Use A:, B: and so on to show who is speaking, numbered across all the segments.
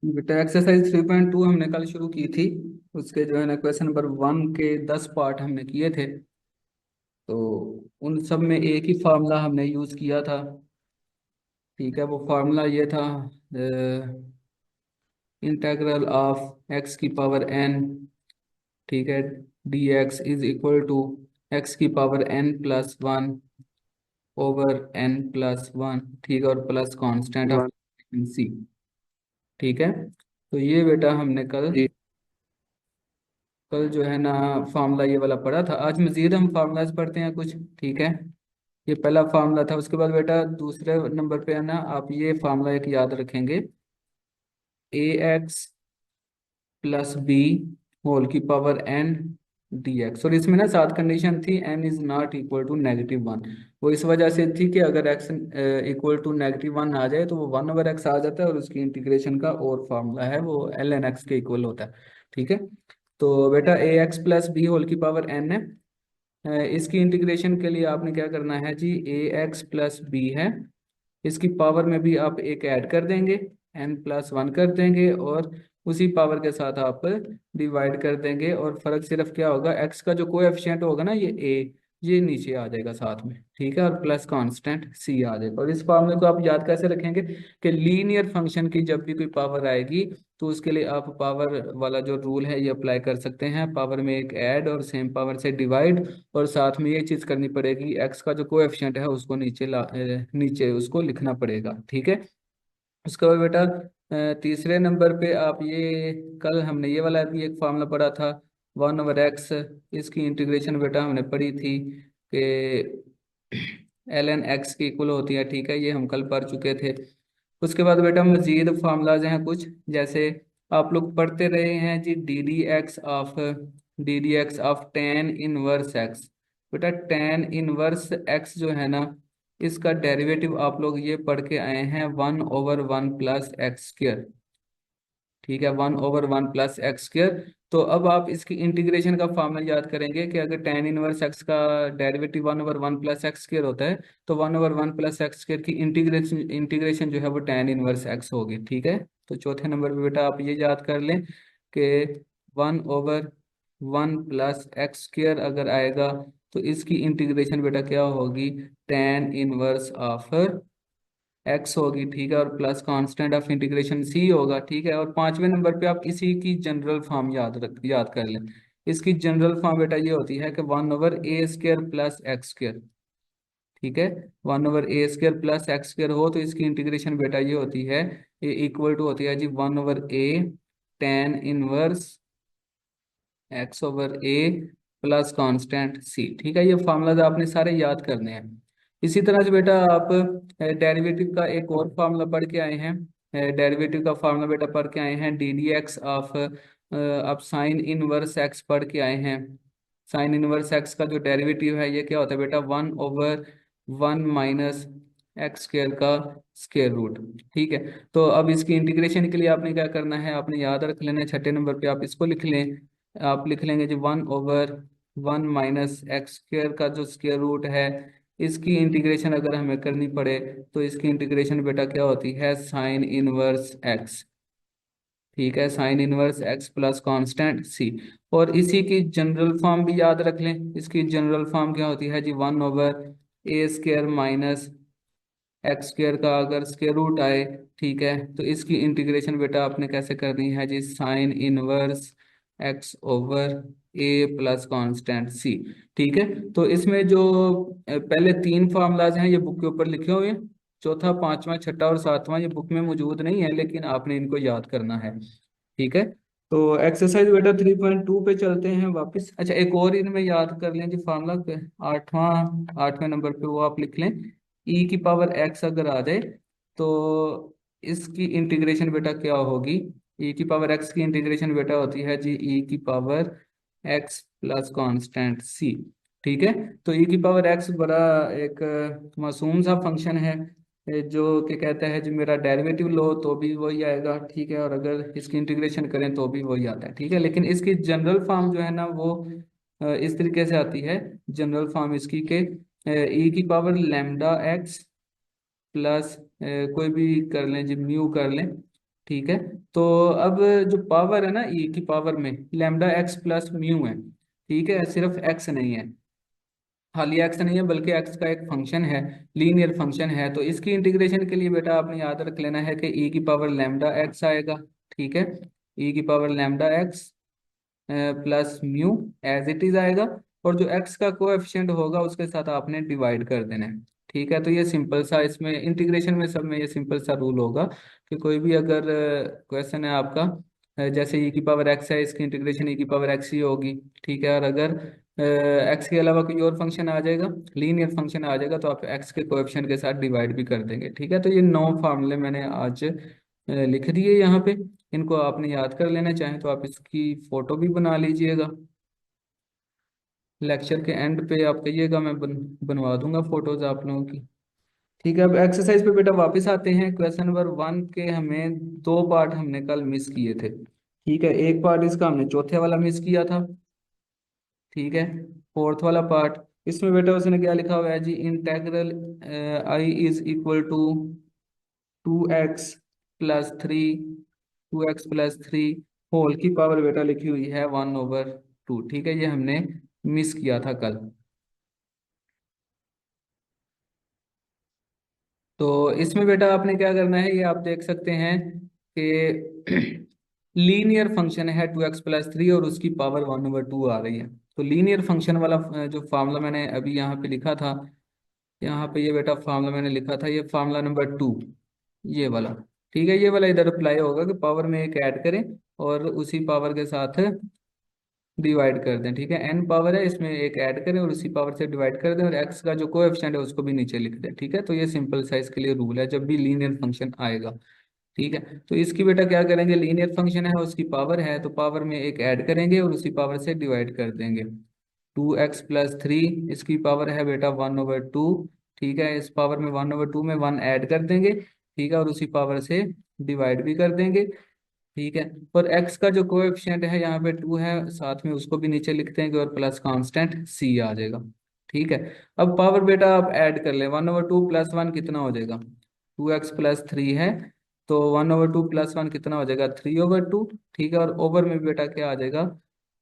A: बेटा एक्सरसाइज 3.2 हमने कल शुरू की थी। उसके जो है ना क्वेश्चन नंबर 1 के 10 पार्ट हमने किए थे। तो उन सब में एक ही फार्मूला हमने यूज किया था। ठीक है, वो फार्मूला ये था, इंटेग्रल ऑफ एक्स की पावर एन। ठीक है, d x is equal to x की power n plus one over n plus one. ठीक है, और plus constant of
B: one.
A: C. ठीक है, तो ये बेटा हमने कल
B: जी।
A: कल जो है ना फार्मूला ये वाला पढ़ा था। आज मजीद हम फार्मूलाज पढ़ते हैं कुछ। ठीक है, ये पहला फार्मूला था। उसके बाद बेटा दूसरे नंबर पे है ना, आप ये फार्मूला एक याद रखेंगे, a x plus b whole की पावर एन डी एक्स। और इसमें ना सात कंडीशन थी, n is not equal to -1। वो इस वजह से थी कि अगर एक्स इक्वल टू -1 आ जाए तो वो 1/x आ जाता है, और उसकी इंटीग्रेशन का और फार्मूला है वो एल एन एक्स के इक्वल होता है। ठीक है, तो बेटा ए एक्स प्लस बी होल की पावर एन है। इसकी इंटीग्रेशन के लिए आपने क्या करना है जी, ए एक्स प्लस बी है, इसकी पावर में भी आप एक ऐड कर देंगे, n+1 कर देंगे, और उसी पावर के साथ आप डिवाइड कर देंगे। और फर्क सिर्फ क्या होगा, x का जो कोएफिशिएंट होगा ना, ये a, ये नीचे आ जाएगा साथ में। ठीक है, और प्लस कांस्टेंट c आ जाएगा। और इस फॉर्मूले को आप याद कैसे रखेंगे कि लीनियर फंक्शन की जब भी कोई पावर आएगी तो उसके लिए आप पावर वाला जो रूल है ये अप्लाई कर सकते हैं। पावर में एक ऐड और सेम पावर से डिवाइड, और साथ में ये चीज करनी पड़ेगी, एक्स का जो कोएफिशिएंट है उसको नीचे उसको लिखना पड़ेगा। ठीक है, उसके बाद बेटा तीसरे नंबर पे आप ये, कल हमने ये वाला भी एक फॉर्मूला पढ़ा था, 1/x। इसकी इंटीग्रेशन बेटा हमने पढ़ी थी कि ln x की इक्वल होती है। ठीक है, ये हम कल पढ़ चुके थे। उसके बाद बेटा मजीद फार्मूलाज हैं कुछ, जैसे आप लोग पढ़ते रहे हैं जी, d d x of tan inverse x. बेटा टेन इनवर्स एक्स जो है ना, इसका डेरिवेटिव आप लोग ये पढ़ के आए हैं 1/1 + x²। ठीक है, 1/1 + x²। तो अब आप इसकी इंटीग्रेशन का फॉर्मूला याद करेंगे कि अगर टेन इनवर्स एक्स का डेरिवेटिव 1/1 + x² होता है, तो 1/1 + x² की इंटीग्रेशन इंटीग्रेशन जो है वो टेन इनवर्स एक्स होगी। ठीक है, तो चौथे नंबर पे बेटा आप ये याद कर लें कि 1/1 + x² अगर आएगा तो इसकी इंटीग्रेशन बेटा क्या होगी, टेन इनवर्स ऑफ एक्स होगी। ठीक है, और प्लस कांस्टेंट ऑफ इंटीग्रेशन सी होगा। ठीक है, और पांचवें नंबर पे आप इसी की जनरल फॉर्म याद कर लें। इसकी जनरल फॉर्म बेटा ये होती है कि 1/a² + x²। ठीक है, 1/a² + x² हो तो इसकी इंटीग्रेशन बेटा ये होती है, ये इक्वल टू होती है जी 1/a tan 1 x/a plus constant C. ठीक है, ये फार्मूलाज आपने सारे याद करने हैं। इसी तरह से बेटा आप डेरिवेटिव का एक और फार्मूला पढ़ के आए हैं। डेरिवेटिव का फार्मूला बेटा पढ़ के आए हैं, डी डी एक्स ऑफ, आप साइन इनवर्स एक्स पढ़ के आए हैं। साइन इनवर्स एक्स का जो डेरिवेटिव है ये क्या होता है बेटा, 1/1 - x² का स्क्वायर रूट। ठीक है, तो अब इसकी इंटीग्रेशन के लिए आपने क्या करना है, आपने याद रख लेना है, छठे नंबर पे आप इसको लिख लें। आप लिख लेंगे जी 1/1 - x² का जो स्क्वायर रूट है, इसकी इंटीग्रेशन अगर हमें करनी पड़े तो इसकी इंटीग्रेशन बेटा क्या होती है, साइन इनवर्स एक्स। ठीक है, sine inverse x plus constant C. और इसी की जनरल फॉर्म भी याद रख लें। इसकी जनरल फॉर्म क्या होती है जी, 1/a² - x² का अगर स्क्वायर रूट आए, ठीक है, तो इसकी इंटीग्रेशन बेटा आपने कैसे करनी है जी, sine inverse x/a plus constant C. ठीक है, तो इसमें जो पहले तीन फार्मूलाज हैं ये बुक के ऊपर लिखे हुए हैं। चौथा, पांचवा, छठा और सातवां ये बुक में मौजूद नहीं है, लेकिन आपने इनको याद करना है। ठीक है, तो एक्सरसाइज बेटा 3.2 पे चलते हैं वापस। अच्छा, एक और इनमें याद कर लें जी फार्मूला, आठवां आठवें नंबर पे वो आप लिख लें, ई की पावर एक्स अगर आ जाए तो इसकी इंटीग्रेशन बेटा क्या होगी, ई की पावर एक्स की इंटीग्रेशन बेटा होती है जी, ई की power x plus constant C. ठीक है, तो ई की पावर एक्स बड़ा एक मासूम सा फंक्शन है, जो कि कहता है जो मेरा डेरिवेटिव लो तो भी वही आएगा। ठीक है, और अगर इसकी इंटीग्रेशन करें तो भी वही आता है। ठीक है, लेकिन इसकी जनरल फॉर्म जो है ना वो इस तरीके से आती है। जनरल फॉर्म इसकी के ई की पावर लैम्डा एक्स प्लस कोई भी कर लें जी, म्यू कर लें, ठीक है। तो अब जो पावर है ना ई की पावर में लैम्डा एक्स प्लस म्यू है, ठीक है, सिर्फ एक्स नहीं है, खाली एक्स नहीं है, बल्कि एक्स का एक फंक्शन है, लीनियर फंक्शन है। तो इसकी इंटीग्रेशन के लिए बेटा आपने याद रख लेना है कि ई की पावर लैम्डा एक्स आएगा, ठीक है, ई की power lambda x plus mu as it is आएगा, और जो एक्स का कोएफिशिएंट होगा उसके साथ आपने डिवाइड कर देना है। ठीक है, तो ये सिंपल सा, इसमें इंटीग्रेशन में सब में ये सिंपल सा रूल होगा कि कोई भी अगर क्वेश्चन है आपका, जैसे ई की पावर एक्स है, इसकी इंटीग्रेशन ई की पावर एक्स ही होगी। ठीक है, और अगर एक्स के अलावा कोई और फंक्शन आ जाएगा, लीनियर फंक्शन आ जाएगा, तो आप एक्स के कोएफिशिएंट के साथ डिवाइड भी कर देंगे। ठीक है, तो ये 9 फार्मूले मैंने आज लिख दिए यहाँ पे, इनको आपने याद कर लेना, चाहें तो आप इसकी फोटो भी बना लीजिएगा, लेक्चर के एंड पे आप कहिएगा, मैं बनवा दूंगा फोटोज आप लोगों की। ठीक है, अब एक्सरसाइज पे बेटा वापस आते हैं। क्वेश्चन नंबर 1 के हमें दो पार्ट हमने कल मिस किए थे। ठीक है, एक पार्ट इसका हमने चौथे वाला मिस किया था, ठीक है, फोर्थ वाला पार्ट, इसमें बेटा उसने क्या लिखा हुआ है जी, integral I is equal to 2x+3, 2x+3 whole की पावर बेटा लिखी हुई है 1/2। ठीक है, ये हमने मिस किया था कल। तो इसमें बेटा आपने क्या करना है, ये आप देख सकते हैं कि लीनियर फंक्शन है 2x+3 और उसकी पावर 1/2 आ रही है। तो लीनियर फंक्शन वाला जो फार्मूला मैंने अभी यहाँ पे लिखा था, यहाँ पे ये बेटा फार्मूला मैंने लिखा था, ये फार्मूला नंबर 2, ये वाला। ठीक है, ये वाला इधर अप्लाई होगा कि पावर में एक ऐड करें और उसी पावर के साथ डिवाइड कर दें। ठीक है, एन पावर है, इसमें एक ऐड करें और उसी पावर से डिवाइड कर दें, और एक्स का जो कोएफिशिएंट है उसको भी नीचे लिख दें। ठीक है, तो ये सिंपल साइज के लिए रूल है जब भी लीनियर फंक्शन आएगा। ठीक है, तो इसकी बेटा क्या करेंगे, लीनियर फंक्शन है, उसकी पावर है, तो पावर में एक ऐड करेंगे और उसी पावर से डिवाइड कर देंगे। 2x+3, इसकी पावर है बेटा 1/2। ठीक है, इस पावर में 1/2 में 1 ऐड कर देंगे, ठीक है, और उसी पावर से डिवाइड भी कर देंगे। ठीक है, और x का जो कोएफिशिएंट है यहाँ पे 2 है, साथ में उसको भी नीचे लिख देंगे और प्लस कांस्टेंट c आ जाएगा। ठीक है, अब पावर बेटा आप ऐड कर लें, 1/2 प्लस 1 कितना हो जाएगा, 2x+3 है, तो 1/2 प्लस 1 कितना हो जाएगा, 3/2। ठीक है, और ओवर में बेटा क्या आ जाएगा,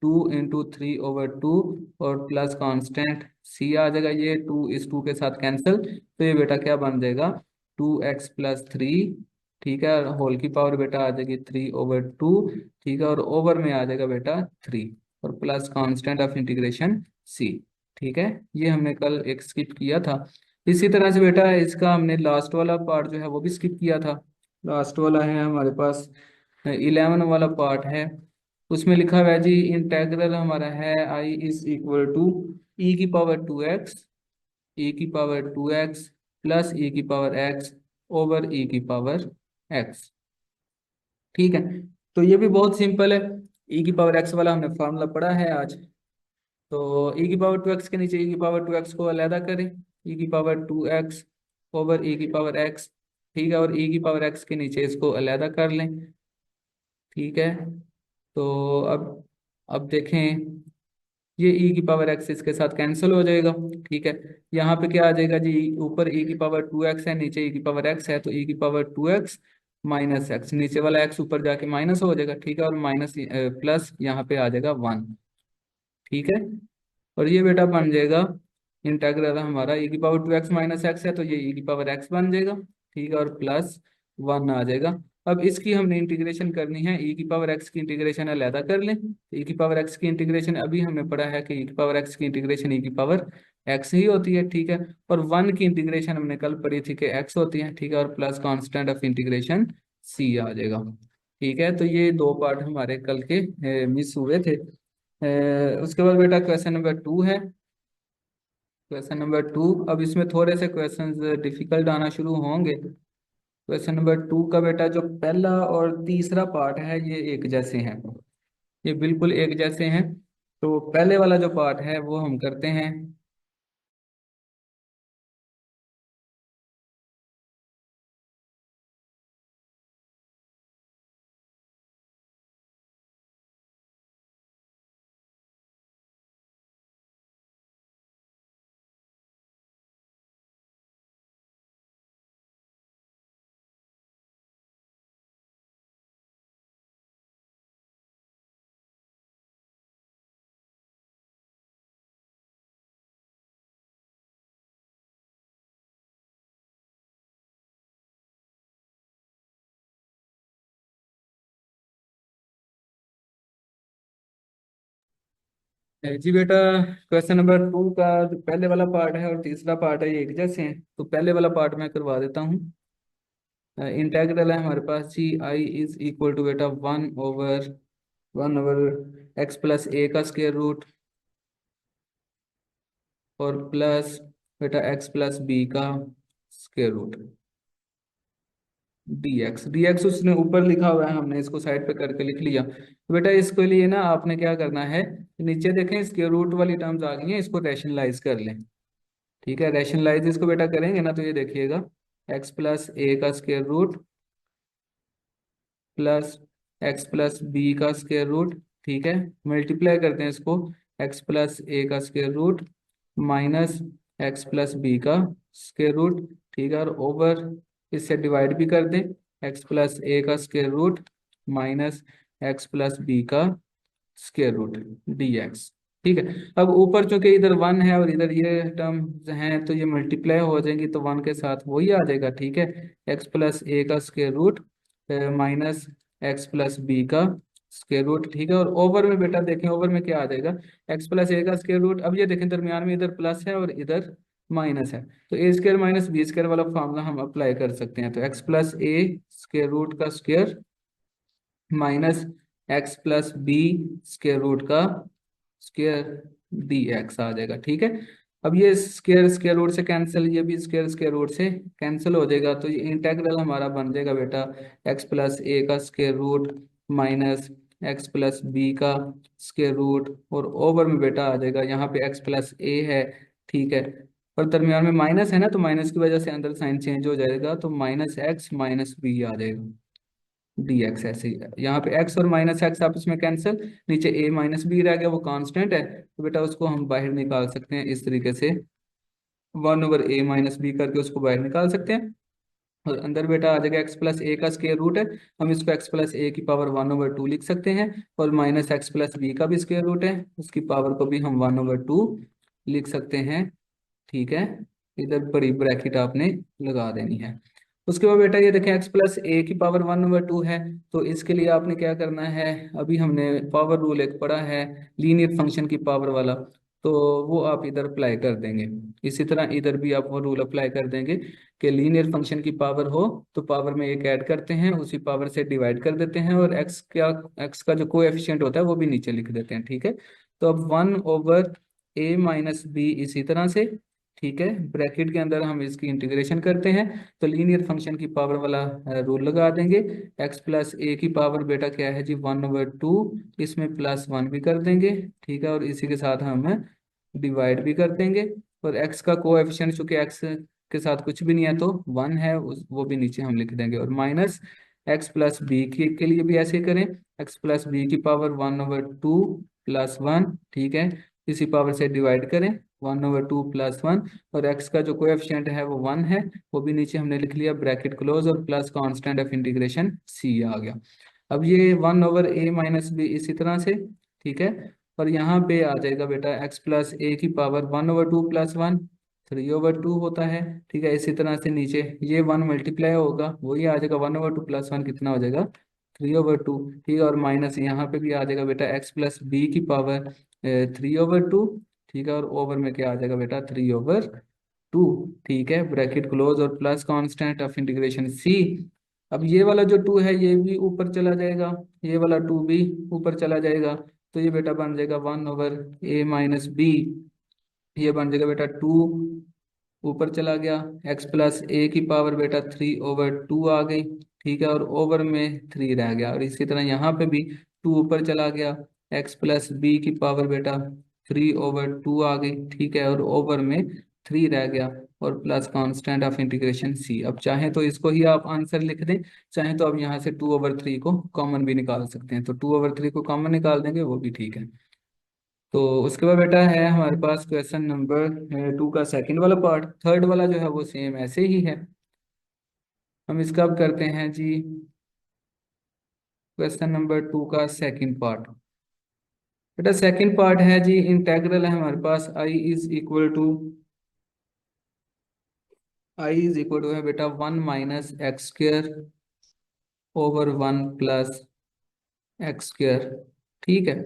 A: 2 × 3/2 और प्लस कांस्टेंट c आ जाएगा, ये 2 इस 2 के साथ कैंसिल, तो ये बेटा क्या बन जाएगा, 2x+3। ठीक है, और होल की पावर बेटा आ जाएगी 3/2। ठीक है, और ओवर में आ जाएगा बेटा 3 और plus constant of integration c। ठीक है, ये हमने कल एक स्किप किया था। इसी तरह से बेटा इसका हमने लास्ट वाला पार्ट जो है वो भी स्किप किया था। लास्ट वाला है हमारे पास 11 वाला पार्ट है, उसमें लिखा हुआ है जी, इंटेग्रल हमारा है आई इज इक्वल टू ई की पावर 2x, ई की पावर 2x प्लस ई की पावर x ओवर ई की पावर x। ठीक है, तो ये भी बहुत सिंपल है, ई की पावर x वाला हमने फार्मूला पढ़ा है आज। तो ई की पावर 2x के नीचे ई की पावर 2x को अलहदा करें, ई की पावर 2x ओवर ई की पावर x। ठीक है, और ई की पावर x के नीचे इसको अलहदा कर लें। ठीक है, तो अब देखें, ये ई की पावर एक्स इसके साथ कैंसिल हो जाएगा। ठीक है, यहाँ पे क्या आ जाएगा जी, ऊपर ई की पावर 2x है, नीचे ई की पावर x है, तो ई की पावर 2x माइनस एक्स, नीचे वाला x ऊपर जाके माइनस हो जाएगा। ठीक है, और माइनस प्लस यहाँ पे आ जाएगा 1। ठीक है, और ये बेटा बन जाएगा इंटेग्रल हमारा, ई की पावर 2x माइनस एक्स है, तो ये ई की पावर x बन जाएगा। ठीक है, और प्लस 1 आ जाएगा। अब इसकी हमने इंटीग्रेशन करनी है, ई की पावर x की इंटीग्रेशन अलहदा कर लें। ई की पावर x की इंटीग्रेशन अभी हमने पढ़ा है कि ई की पावर x की इंटीग्रेशन ई की पावर x ही होती है। ठीक है, और 1 की इंटीग्रेशन हमने कल पढ़ी थी कि x होती है। ठीक है, और plus constant of integration c आ जाएगा। ठीक है, तो ये दो पार्ट हमारे कल के मिस हुए थे। उसके बाद बेटा क्वेश्चन नंबर 2 है। क्वेश्चन नंबर 2, अब इसमें थोड़े से क्वेश्चंस डिफिकल्ट आना शुरू होंगे। क्वेश्चन नंबर 2 का बेटा जो पहला और तीसरा पार्ट है ये एक जैसे हैं, ये बिल्कुल एक जैसे हैं। तो पहले वाला जो पार्ट है वो हम करते हैं। जी बेटा, क्वेश्चन नंबर 2 का जो पहले वाला पार्ट है और तीसरा पार्ट है ये एक जैसे हैं, तो पहले वाला पार्ट मैं करवा देता हूँ। इंटेग्रल है हमारे पास जी, आई इज इक्वल टू बेटा 1/1/, एक्स प्लस ए का स्क्वायर रूट और प्लस बेटा एक्स प्लस बी का स्क्वायर रूट, dx dx उसने ऊपर लिखा हुआ है, हमने इसको साइड पे करके लिख लिया। तो बेटा इसके लिए ना आपने क्या करना है, नीचे देखें स्क्वायर रूट वाली टर्म्स आ गई हैं, इसको रैशनलाइज कर लें। ठीक है, रैशनलाइज इसको बेटा करेंगे ना, तो ये देखिएगा एक्स प्लस ए का square root plus x plus b का स्क्वायर रूट। ठीक है, मल्टीप्लाई करते हैं इसको, एक्स प्लस ए का square root minus x plus b का स्क्वायर रूट। ठीक है, और ओवर इससे डिवाइड भी कर दें, एक्स प्लस ए का square root minus x plus b का स्क्वायर रूट dx। ठीक है, अब ऊपर चूंकि इधर 1 है और इधर ये टर्म्स हैं, तो ये मल्टीप्लाई हो जाएंगी, तो 1 के साथ वही आ जाएगा। ठीक है, एक्स प्लस ए का square root minus x plus b का स्क्वायर रूट। ठीक है, और ओवर में बेटा देखें, ओवर में क्या आ जाएगा, एक्स प्लस ए का स्क्वायर रूट। अब ये देखें दरमियान में इधर प्लस है और इधर माइनस है, तो a square minus b square वाला फार्मूला हम अप्लाई कर सकते हैं। तो x plus a square root का square minus x plus b square root का स्क्वायर dx आ जाएगा। ठीक है, अब ये स्क्वायर स्क्वायर रूट से कैंसिल, ये भी स्क्वायर स्क्वायर रूट से कैंसिल हो जाएगा, तो ये इंटेग्रल हमारा बन जाएगा बेटा एक्स प्लस ए का square root minus x plus b का स्क्वायर रूट, और ओवर में बेटा आ जाएगा, यहाँ पे एक्स प्लस ए है। ठीक है, और दरमियान में माइनस है ना, तो माइनस की वजह से अंदर साइन चेंज हो जाएगा, तो माइनस एक्स माइनस बी आ जाएगा dx। ऐसे ही यहाँ पे x और माइनस एक्स आपस में कैंसिल, नीचे a माइनस बी रह गया, वो कांस्टेंट है, तो बेटा उसको हम बाहर निकाल सकते हैं इस तरीके से, 1/a माइनस बी करके उसको बाहर निकाल सकते हैं। और अंदर बेटा आ जाएगा एक्स प्लस ए का स्क्वायर रूट है, हम इसको एक्स प्लस ए की पावर 1/2 लिख सकते हैं, और माइनस एक्स प्लस बी का भी स्क्वायर रूट है, उसकी पावर को भी हम 1/2 लिख सकते हैं। ठीक है, इधर बड़ी ब्रैकेट आपने लगा देनी है। उसके बाद बेटा ये देखें एक्स प्लस ए की पावर 1/2 है, तो इसके लिए आपने क्या करना है, अभी हमने पावर रूल एक पढ़ा है लीनियर फंक्शन की पावर वाला, तो वो आप इधर अप्लाई कर देंगे। इसी तरह इधर भी आप वो रूल अप्लाई कर देंगे कि लीनियर फंक्शन की पावर हो तो पावर में एक ऐड करते हैं, उसी पावर से डिवाइड कर देते हैं, और एक्स का जो कोएफिशिएंट होता है वो भी नीचे लिख देते हैं। ठीक है, तो अब 1/a माइनस बी इसी तरह से। ठीक है, ब्रैकेट के अंदर हम इसकी इंटीग्रेशन करते हैं, तो लीनियर फंक्शन की पावर वाला रूल लगा देंगे। एक्स प्लस ए की पावर बेटा क्या है जी, 1/2, इसमें +1 भी कर देंगे। ठीक है, और इसी के साथ हम डिवाइड भी कर देंगे, और एक्स का कोएफिशिएंट चूंकि एक्स के साथ कुछ भी नहीं है तो 1 है, वो भी नीचे हम लिख देंगे, और माइनस एक्स प्लस बी के लिए भी ऐसे ही करें, एक्स प्लस बी की पावर 1/2 +1। ठीक है, इसी पावर से डिवाइड करें, 1/2 +1, और x का जो कोएफिशिएंट है वो 1 है, वो भी नीचे हमने लिख लिया, ब्रैकेट क्लोज, और plus constant of integration c आ गया। अब ये 1/a माइनस बी इसी तरह से। ठीक है, और यहाँ पे आ जाएगा बेटा x प्लस ए की पावर 1/2 +1, 3/2 होता है। ठीक है, इसी तरह से नीचे ये 1 मल्टीप्लाई होगा, वही आ जाएगा 1/2 +1 कितना हो जाएगा, 3/2। ठीक है, और माइनस यहाँ पे भी आ जाएगा बेटा x प्लस बी की पावर 3/2। ठीक है, और ओवर में क्या आ जाएगा बेटा, 3/2। ठीक है, ब्रैकेट क्लोज, और plus constant of integration c। अब ये वाला जो 2 है ये भी ऊपर चला जाएगा, ये वाला 2 भी ऊपर चला जाएगा, तो ये बेटा बन जाएगा 1/a माइनस बी, ये बन जाएगा बेटा 2, ऊपर चला गया, एक्स प्लस ए की पावर बेटा 3/2 आ गई। ठीक है, और ओवर में 3 रह गया, और इसी तरह यहाँ पे भी 2 ऊपर चला गया, एक्स प्लस बी की पावर बेटा 3/2 आ गई। ठीक है, और ओवर में 3 रह गया, और प्लस कांस्टेंट ऑफ इंटीग्रेशन सी। अब चाहे तो इसको ही आप आंसर लिख दें, चाहे तो अब यहाँ से 2/3 को कॉमन भी निकाल सकते हैं, तो 2/3 को कॉमन निकाल देंगे, वो भी ठीक है। तो उसके बाद बेटा है हमारे पास क्वेश्चन नंबर 2 का सेकंड वाला पार्ट, थर्ड वाला जो है वो सेम ऐसे ही है। हम इसका अब करते हैं जी क्वेश्चन नंबर 2 का सेकंड पार्ट। बेटा सेकंड पार्ट है जी, इंटेग्रल है हमारे पास आई इज इक्वल टू है बेटा 1 - x² / 1 + x²। ठीक है,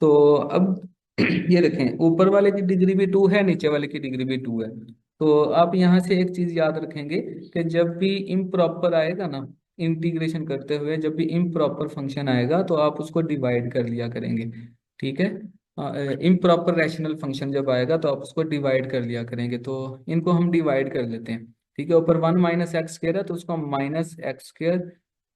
A: तो अब ये देखें, ऊपर वाले की डिग्री भी 2 है, नीचे वाले की डिग्री भी 2 है। तो आप यहाँ से एक चीज याद रखेंगे कि जब भी इम्प्रॉपर आएगा ना, इंटीग्रेशन करते हुए जब भी इम्प्रॉपर फंक्शन आएगा तो आप उसको डिवाइड कर लिया करेंगे। ठीक है, इम्प्रॉपर रैशनल फंक्शन जब आएगा तो आप उसको डिवाइड कर लिया करेंगे। तो इनको हम डिवाइड कर लेते हैं। ठीक है, ऊपर 1 - x² है तो उसको हम -x²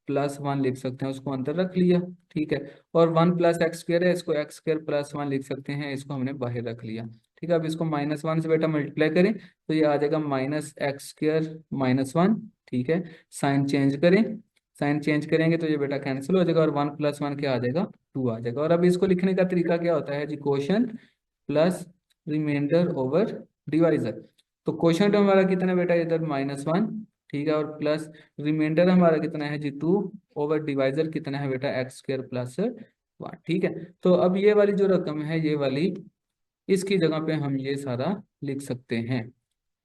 A: +1 लिख सकते हैं, उसको अंदर रख लिया। ठीक है, और 1 + x² है, इसको x² +1 लिख सकते हैं, इसको हमने बाहर रख लिया। ठीक है, अब इसको -1 से बेटा मल्टीप्लाई करें तो ये आ जाएगा -x² -1। ठीक है, साइन चेंज करें, साइन चेंज करेंगे तो ये बेटा कैंसिल हो जाएगा और 1 + 1 क्या आ जाएगा, 2 आ जाएगा। और अब इसको लिखने का तरीका क्या होता है जी, quotient plus remainder over divisor. तो क्वोशंट हमारा कितना बेटा इधर -1। ठीक है, और प्लस रिमाइंडर हमारा कितना है जी 2, ओवर डिवाइजर कितना है बेटा x² +1। ठीक है, तो अब ये वाली जो रकम है ये वाली, इसकी जगह पे हम ये सारा लिख सकते हैं।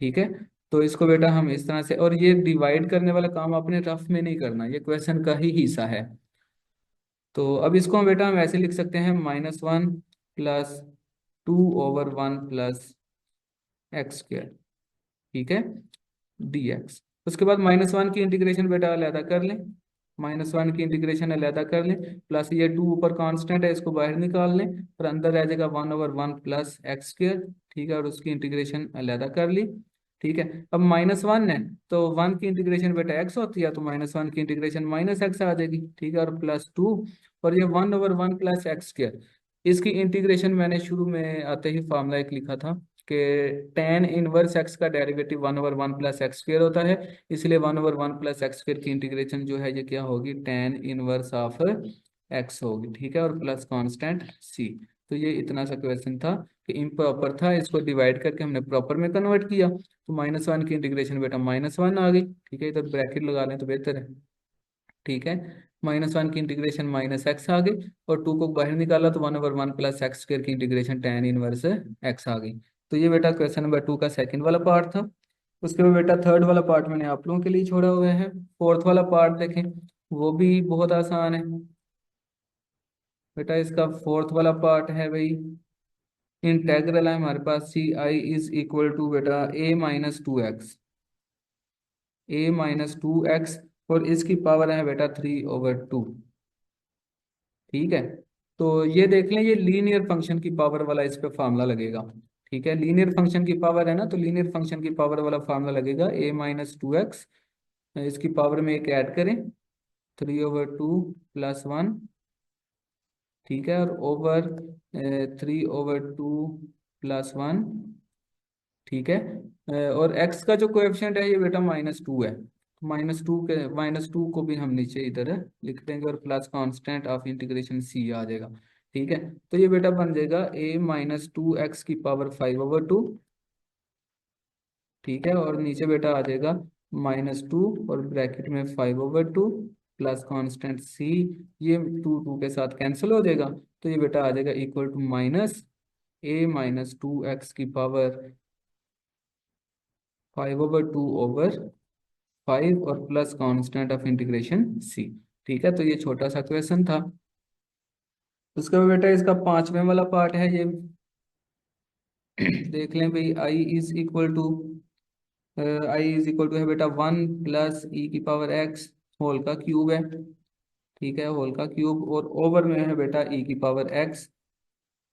A: ठीक है, तो इसको बेटा हम इस तरह से, और ये डिवाइड करने वाला काम आपने रफ में नहीं करना, ये क्वेश्चन का ही हिस्सा है। तो अब इसको हम बेटा हम ऐसे लिख सकते हैं -1 + 2/1 + x²। ठीक है, dx। उसके बाद -1 की इंटीग्रेशन बेटा अलहदा कर लें, -1 की इंटीग्रेशन अलहदा कर लें, प्लस ये 2 ऊपर कांस्टेंट है, इसको बाहर निकाल लें, और अंदर रह जाएगा 1/1 + x²। ठीक है, और उसकी इंटीग्रेशन अलहदा कर ली। ठीक है, अब -1 है तो 1 की इंटीग्रेशन बेटा x होती है, तो -1 की इंटीग्रेशन -x आ जाएगी। ठीक है, और +2, और ये 1/1 + x²। इसकी इंटीग्रेशन मैंने शुरू में आते ही फार्मूला एक लिखा था कि tan 1 x का डेरिवेटिव 1/1 + x² होता है, इसलिए 1/1 + x² की इंटीग्रेशन जो है ये क्या होगी, tan 1 ऑफ x होगी। ठीक है, और प्लस कांस्टेंट c। तो ये इतना सा क्वेश्चन था कि इम्प्रॉपर था, इसको डिवाइड करके हमने प्रॉपर में कन्वर्ट किया, तो -1 की इंटीग्रेशन बेटा -1 आ गई। ठीक है, इधर ब्रैकेट लगा लें तो बेहतर है। ठीक है, -1 की इंटीग्रेशन -x आ गई, और 2 को बाहर निकाला तो 1/1 + x² की इंटीग्रेशन tan 1 x आ गई। तो ये बेटा क्वेश्चन नंबर 2 का सेकंड वाला पार्ट था। उसके बाद बेटा थर्ड वाला पार्ट मैंने आप लोगों के लिए छोड़ा हुआ है। फोर्थ वाला पार्ट देखें, वो भी बहुत आसान है बेटा। इसका फोर्थ वाला पार्ट है भाई, इंटेग्रल है हमारे पास ci = बेटा a - 2x, a - 2x, और इसकी पावर है बेटा 3/2। ठीक है, तो ये देख लें, ये लीनियर फंक्शन की पावर वाला इस पे फार्मूला लगेगा। ठीक है, लीनियर फंक्शन की पावर है ना, तो लीनियर फंक्शन की पावर वाला फार्मूला लगेगा a - 2x। इसकी पावर में एक ऐड करें, 3/2 + 1। ठीक है, और ओवर 3/2 + 1। ठीक है, और x का जो कोएफिशिएंट है ये बेटा -2 है, -2 को भी हम नीचे इधर लिख देंगे, और plus constant of integration c आ जाएगा। ठीक है, तो ये बेटा बन जाएगा a - 2x की पावर 5/2। ठीक है, और नीचे बेटा आ जाएगा -2, और ब्रैकेट में 5/2 प्लस कांस्टेंट c। ये 2 के साथ कैंसिल हो जाएगा, तो ये बेटा आ जाएगा इक्वल टू -a - 2x की पावर 5/2/5, और plus constant of integration c। ठीक है, तो ये छोटा सा क्वेश्चन था। उसके बाद बेटा इसका पांचवें वाला पार्ट है ये, देख लें भाई। I इज इक्वल टू है बेटा 1 + e⁻x होल का क्यूब है। ठीक है, होल का क्यूब, और ओवर में है बेटा e⁻x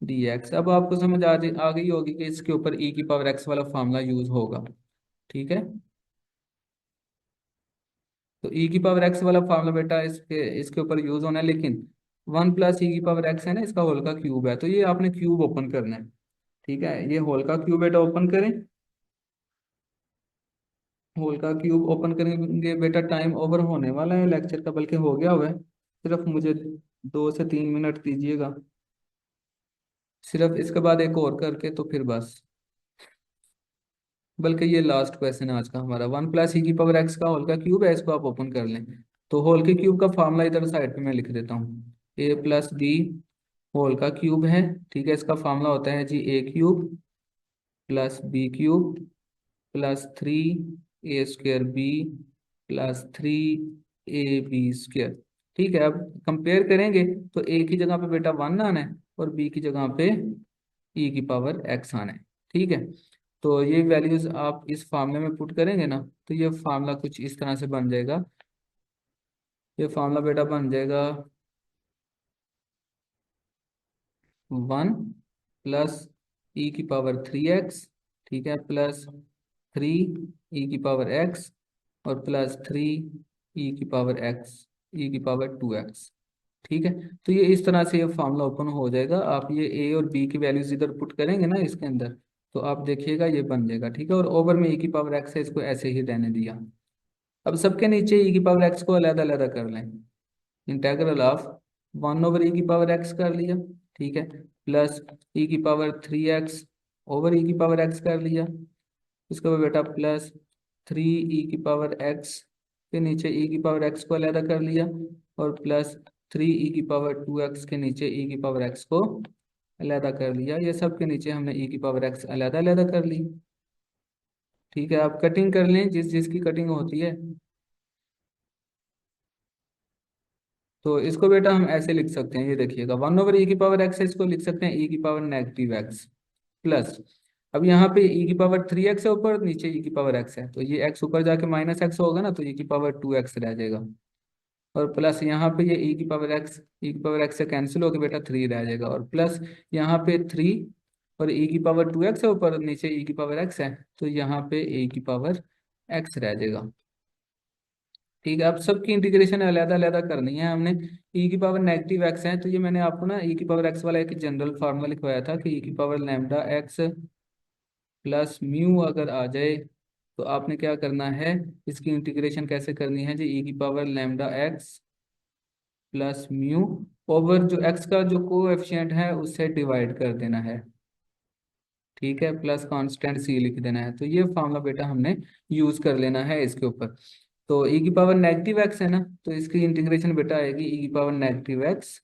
A: dx। अब आपको समझ आ गई होगी कि इसके ऊपर e⁻x वाला फार्मूला यूज होगा। ठीक है, तो e⁻x वाला फार्मूला बेटा इसके इसके ऊपर यूज होना है, लेकिन 1 + e⁻x है ना, इसका होल का क्यूब है, तो ये आपने क्यूब ओपन करना है। ठीक है, ये होल का क्यूब बेटा ओपन करें, होल का क्यूब ओपन करेंगे बेटा। टाइम ओवर होने वाला है लेक्चर का, बल्कि हो गया हुआ है, सिर्फ मुझे 2 से 3 मिनट दीजिएगा, सिर्फ इसके बाद एक और करके तो फिर बस। बल्कि ये लास्ट क्वेश्चन है आज का हमारा। 1 + e⁻x का होल का क्यूब है, इसको आप ओपन कर लें। तो होल के क्यूब का फार्मूला इधर साइड पे मैं लिख देता हूँ, a + b होल का क्यूब है। ठीक है, इसका फार्मूला होता है जी a³ + b³ +3 a² b +3 ab²। ठीक है, अब कंपेयर करेंगे तो a की जगह पे बेटा 1 आना है, और b की जगह पे ई की पावर एक्स आना है। ठीक है, तो ये वैल्यूज आप इस फार्मूले में पुट करेंगे ना, तो ये फार्मूला कुछ इस तरह से बन जाएगा। ये फार्मूला बेटा बन जाएगा 1 + e⁻³ एक्स, ठीक है, प्लस 3 e⁻x और प्लस 3 e⁻x e⁻2x। ठीक है, तो ये इस तरह से ये फार्मूला ओपन हो जाएगा। आप ये ए और बी की वैल्यूज इधर पुट करेंगे ना इसके अंदर, तो आप देखिएगा ये बन जाएगा। ठीक है, और ओवर में e⁻x है, इसको ऐसे ही रहने दिया। अब सबके नीचे e⁻x को अलग अलग कर लें। इंटेग्रल ऑफ 1/e⁻x कर लिया, ठीक है, प्लस e⁻3x ओवर e⁻x कर लिया। उसके बाद बेटा प्लस 3 e⁻x के नीचे e⁻x को अलग कर लिया, और प्लस 3 e⁻2x के नीचे e⁻x को अलग कर लिया। ये सब के नीचे हमने e⁻x अलग अलग कर ली। ठीक है, आप कटिंग कर लें जिस जिसकी कटिंग होती है। तो इसको बेटा हम ऐसे लिख सकते हैं, ये देखिएगा 1/e⁻x है, इसको लिख सकते हैं e⁻⁻x प्लस, अब यहाँ पे e⁻3x है ऊपर, नीचे e⁻x है, तो ये x ऊपर जाके -x होगा ना, तो e⁻2x रह जाएगा। और प्लस यहाँ पे ये e⁻x से कैंसिल होकर बेटा 3 रह जाएगा, और प्लस यहाँ पे 3 और e⁻2x है ऊपर, नीचे e⁻x है, तो यहाँ पे e⁻x रह जाएगा। ठीक है, अब सबकी इंटीग्रेशन अलग अलग करनी है हमने। e⁻⁻x है, तो ये मैंने आपको ना e⁻x वाला एक जनरल फार्मूला लिखवाया था कि e⁻λx प्लस म्यू अगर आ जाए तो आपने क्या करना है, इसकी इंटीग्रेशन कैसे करनी है जी, e⁻λx प्लस म्यू ओवर जो x का जो कोएफिशिएंट है उससे डिवाइड कर देना है। ठीक है, प्लस कांस्टेंट सी लिख देना है। तो ये फार्मूला बेटा हमने यूज कर लेना है इसके ऊपर। तो e⁻⁻x है ना, तो इसकी इंटीग्रेशन बेटा आएगी e⁻⁻x,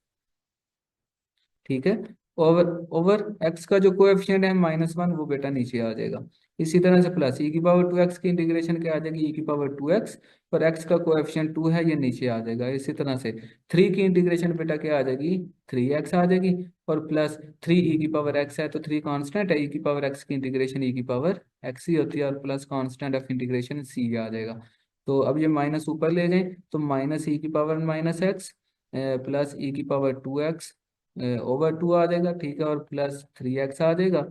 A: ठीक है, ओवर ओवर x का जो कोएफिशिएंट है -1 वो बेटा नीचे आ जाएगा। इसी तरह से प्लस e⁻2x की इंटीग्रेशन क्या आ जाएगी e⁻2x, और x का कोएफिशिएंट 2 है, ये नीचे आ जाएगा। इसी तरह से 3 की इंटीग्रेशन बेटा क्या आ जाएगी 3x आ जाएगी, और प्लस 3 e⁻x है, तो 3 कांस्टेंट है, e⁻x की इंटीग्रेशन e⁻x ही होती है, और plus constant of integration c आ जाएगा। तो अब ये माइनस ऊपर ले जाएं, तो -e⁻x प्लस e⁻2x ओवर 2 आ जाएगा, ठीक है, और प्लस 3x आ जाएगा,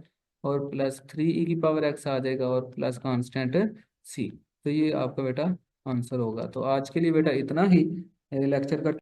A: और प्लस 3 e⁻x आ जाएगा, और प्लस कांस्टेंट c। तो ये आपका बेटा आंसर होगा। तो आज के लिए बेटा इतना ही लेक्चर का